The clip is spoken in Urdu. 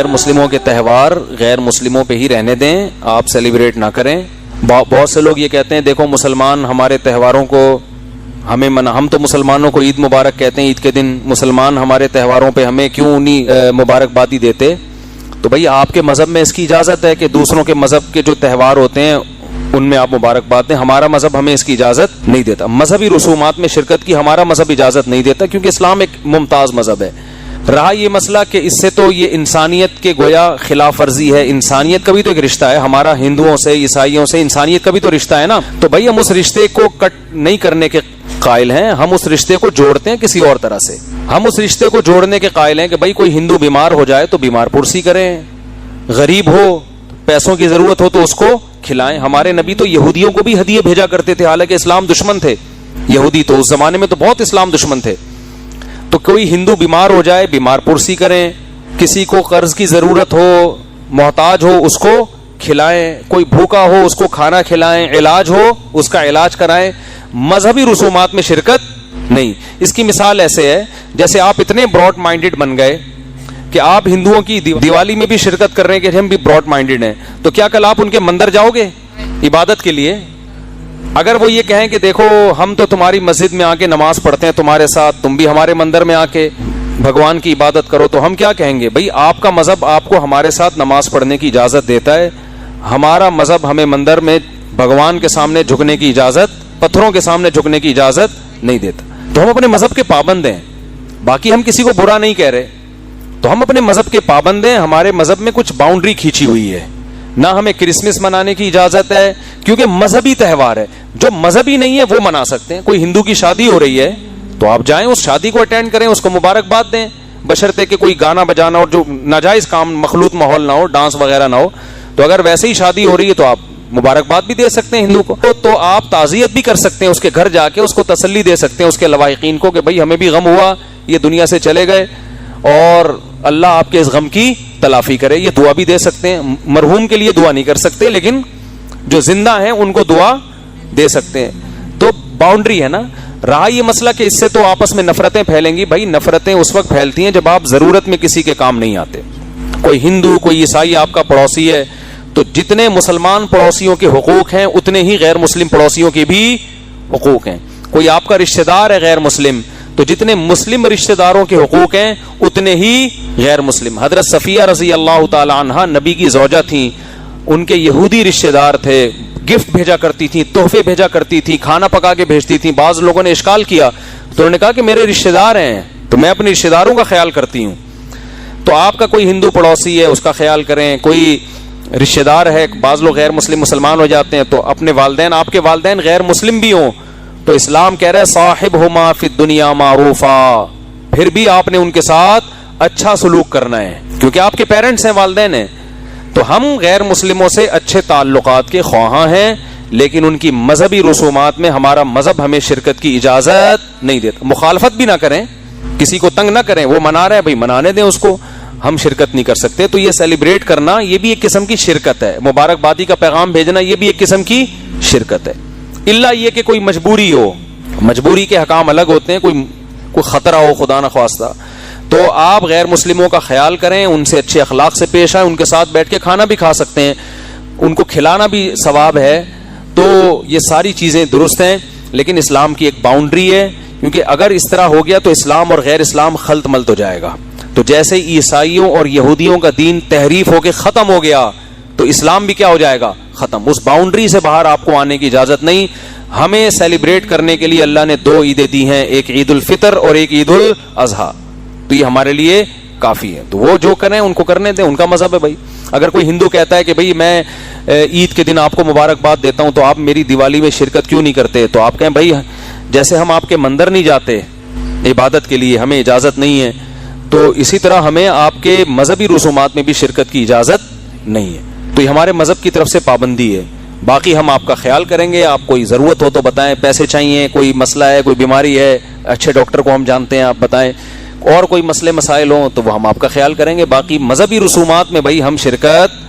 غیر مسلموں کے تہوار غیر مسلموں پہ ہی رہنے دیں, آپ سیلیبریٹ نہ کریں. بہت سے لوگ یہ کہتے ہیں دیکھو مسلمان ہمارے تہواروں کو ہم تو مسلمانوں کو عید مبارک کہتے ہیں, عید کے دن مسلمان ہمارے تہواروں پہ ہمیں کیوں نہیں مبارکبادی دیتے. تو بھائی آپ کے مذہب میں اس کی اجازت ہے کہ دوسروں کے مذہب کے جو تہوار ہوتے ہیں ان میں آپ مبارکباد دیں. ہمارا مذہب ہمیں اس کی اجازت نہیں دیتا. مذہبی رسومات میں شرکت کی ہمارا مذہب اجازت نہیں دیتا, کیونکہ اسلام ایک ممتاز مذہب ہے. رہا یہ مسئلہ کہ اس سے تو یہ انسانیت کے گویا خلاف ورزی ہے. انسانیت کا بھی تو ایک رشتہ ہے ہمارا, ہندوؤں سے عیسائیوں سے انسانیت کا بھی تو رشتہ ہے نا. تو بھائی ہم اس رشتے کو کٹ نہیں کرنے کے قائل ہیں, ہم اس رشتے کو جوڑتے ہیں کسی اور طرح سے. ہم اس رشتے کو جوڑنے کے قائل ہیں کہ بھائی کوئی ہندو بیمار ہو جائے تو بیمار پرسی کریں, غریب ہو پیسوں کی ضرورت ہو تو اس کو کھلائیں. ہمارے نبی تو یہودیوں کو بھی ہدیے بھیجا کرتے تھے, حالانکہ اسلام دشمن تھے یہودی, تو اس زمانے میں تو بہت اسلام دشمن تھے. تو کوئی ہندو بیمار ہو جائے بیمار پرسی کریں, کسی کو قرض کی ضرورت ہو محتاج ہو اس کو کھلائیں, کوئی بھوکا ہو اس کو کھانا کھلائیں, علاج ہو اس کا علاج کرائیں. مذہبی رسومات میں شرکت نہیں. اس کی مثال ایسے ہے جیسے آپ اتنے براڈ مائنڈڈ بن گئے کہ آپ ہندوؤں کی دیوالی میں بھی شرکت کر رہے ہیں کہ ہم بھی براڈ مائنڈڈ ہیں, تو کیا کل آپ ان کے مندر جاؤ گے عبادت کے لیے؟ اگر وہ یہ کہیں کہ دیکھو ہم تو تمہاری مسجد میں آ کے نماز پڑھتے ہیں تمہارے ساتھ, تم بھی ہمارے مندر میں آ کے بھگوان کی عبادت کرو, تو ہم کیا کہیں گے؟ بھائی آپ کا مذہب آپ کو ہمارے ساتھ نماز پڑھنے کی اجازت دیتا ہے, ہمارا مذہب ہمیں مندر میں بھگوان کے سامنے جھکنے کی اجازت, پتھروں کے سامنے جھکنے کی اجازت نہیں دیتا. تو ہم اپنے مذہب کے پابند ہیں, باقی ہم کسی کو برا نہیں کہہ رہے, تو ہم اپنے مذہب کے پابند ہیں. ہمارے مذہب میں کچھ باؤنڈری کھینچی ہوئی ہے, نہ ہمیں کرسمس منانے کی اجازت ہے کیونکہ مذہبی تہوار ہے. جو مذہبی نہیں ہے وہ منا سکتے ہیں. کوئی ہندو کی شادی ہو رہی ہے تو آپ جائیں اس شادی کو اٹینڈ کریں, اس کو مبارکباد دیں, بشرطے کہ کوئی گانا بجانا اور جو ناجائز کام مخلوط ماحول نہ ہو, ڈانس وغیرہ نہ ہو. تو اگر ویسے ہی شادی ہو رہی ہے تو آپ مبارکباد بھی دے سکتے ہیں ہندو کو, تو آپ تعزیت بھی کر سکتے ہیں, اس کے گھر جا کے اس کو تسلی دے سکتے ہیں اس کے لواحقین کو کہ بھائی ہمیں بھی غم ہوا, یہ دنیا سے چلے گئے اور اللہ آپ کے اس غم کی تلافی کرے. یہ دعا بھی دے سکتے ہیں. مرحوم کے لیے دعا نہیں کر سکتے لیکن جو زندہ ہیں ان کو دعا دے سکتے ہیں. تو باؤنڈری ہے نا. رہا یہ مسئلہ کہ اس سے تو آپس میں نفرتیں پھیلیں گی. بھائی نفرتیں اس وقت پھیلتی ہیں جب آپ ضرورت میں کسی کے کام نہیں آتے. کوئی ہندو کوئی عیسائی آپ کا پڑوسی ہے تو جتنے مسلمان پڑوسیوں کے حقوق ہیں اتنے ہی غیر مسلم پڑوسیوں کے بھی حقوق ہیں. کوئی آپ کا رشتہ دار ہے غیر مسلم تو جتنے مسلم رشتہ داروں کے حقوق ہیں اتنے ہی غیر مسلم. حضرت صفیہ رضی اللہ تعالی عنہا نبی کی زوجہ تھیں, ان کے یہودی رشتہ دار تھے, گفٹ بھیجا کرتی تھیں, تحفے بھیجا کرتی تھیں, کھانا پکا کے بھیجتی تھیں. بعض لوگوں نے اشکال کیا تو انہوں نے کہا کہ میرے رشتہ دار ہیں تو میں اپنے رشتہ داروں کا خیال کرتی ہوں. تو آپ کا کوئی ہندو پڑوسی ہے اس کا خیال کریں, کوئی رشتہ دار ہے, بعض لوگ غیر مسلم مسلمان ہو جاتے ہیں تو اپنے والدین, آپ کے والدین غیر مسلم بھی ہوں تو اسلام کہہ رہا ہے صاحبہما فی الدنیا معروفا, پھر بھی آپ نے ان کے ساتھ اچھا سلوک کرنا ہے کیونکہ آپ کے پیرنٹس ہیں, والدین ہیں. تو ہم غیر مسلموں سے اچھے تعلقات کے خواہاں ہیں لیکن ان کی مذہبی رسومات میں ہمارا مذہب ہمیں شرکت کی اجازت نہیں دیتا. مخالفت بھی نہ کریں, کسی کو تنگ نہ کریں, وہ منا رہا ہے بھائی منانے دیں اس کو, ہم شرکت نہیں کر سکتے. تو یہ سیلیبریٹ کرنا یہ بھی ایک قسم کی شرکت ہے, مبارکبادی کا پیغام بھیجنا یہ بھی ایک قسم کی شرکت ہے. اللہ یہ کہ کوئی مجبوری ہو, مجبوری کے حکام الگ ہوتے ہیں, کوئی خطرہ ہو خدا نخواستہ تو آپ غیر مسلموں کا خیال کریں, ان سے اچھے اخلاق سے پیش آئیں, ان کے ساتھ بیٹھ کے کھانا بھی کھا سکتے ہیں, ان کو کھلانا بھی ثواب ہے. تو یہ ساری چیزیں درست ہیں لیکن اسلام کی ایک باؤنڈری ہے, کیونکہ اگر اس طرح ہو گیا تو اسلام اور غیر اسلام خلط ملط ہو جائے گا. تو جیسے عیسائیوں اور یہودیوں کا دین تحریف ہو کے ختم ہو گیا تو اسلام بھی کیا ہو جائے گا؟ ختم. اس باؤنڈری سے باہر آپ کو آنے کی اجازت نہیں. ہمیں سیلیبریٹ کرنے کے لیے اللہ نے 2 عیدیں دی ہیں, ایک عید الفطر اور ایک عید الاضحیٰ, تو یہ ہمارے لیے کافی ہے. تو وہ جو کریں ان کو کرنے دیں, ان کا مذہب ہے. بھائی اگر کوئی ہندو کہتا ہے کہ بھئی میں عید کے دن آپ کو مبارکباد دیتا ہوں تو آپ میری دیوالی میں شرکت کیوں نہیں کرتے, تو آپ کہیں بھائی جیسے ہم آپ کے مندر نہیں جاتے عبادت کے لیے, ہمیں اجازت نہیں ہے, تو اسی طرح ہمیں آپ کے مذہبی رسومات میں بھی شرکت کی اجازت نہیں ہے. تو یہ ہمارے مذہب کی طرف سے پابندی ہے. باقی ہم آپ کا خیال کریں گے, آپ کوئی ضرورت ہو تو بتائیں, پیسے چاہیے, کوئی مسئلہ ہے, کوئی بیماری ہے, اچھے ڈاکٹر کو ہم جانتے ہیں آپ بتائیں, اور کوئی مسئلے مسائل ہوں تو وہ ہم آپ کا خیال کریں گے. باقی مذہبی رسومات میں بھائی ہم شرکت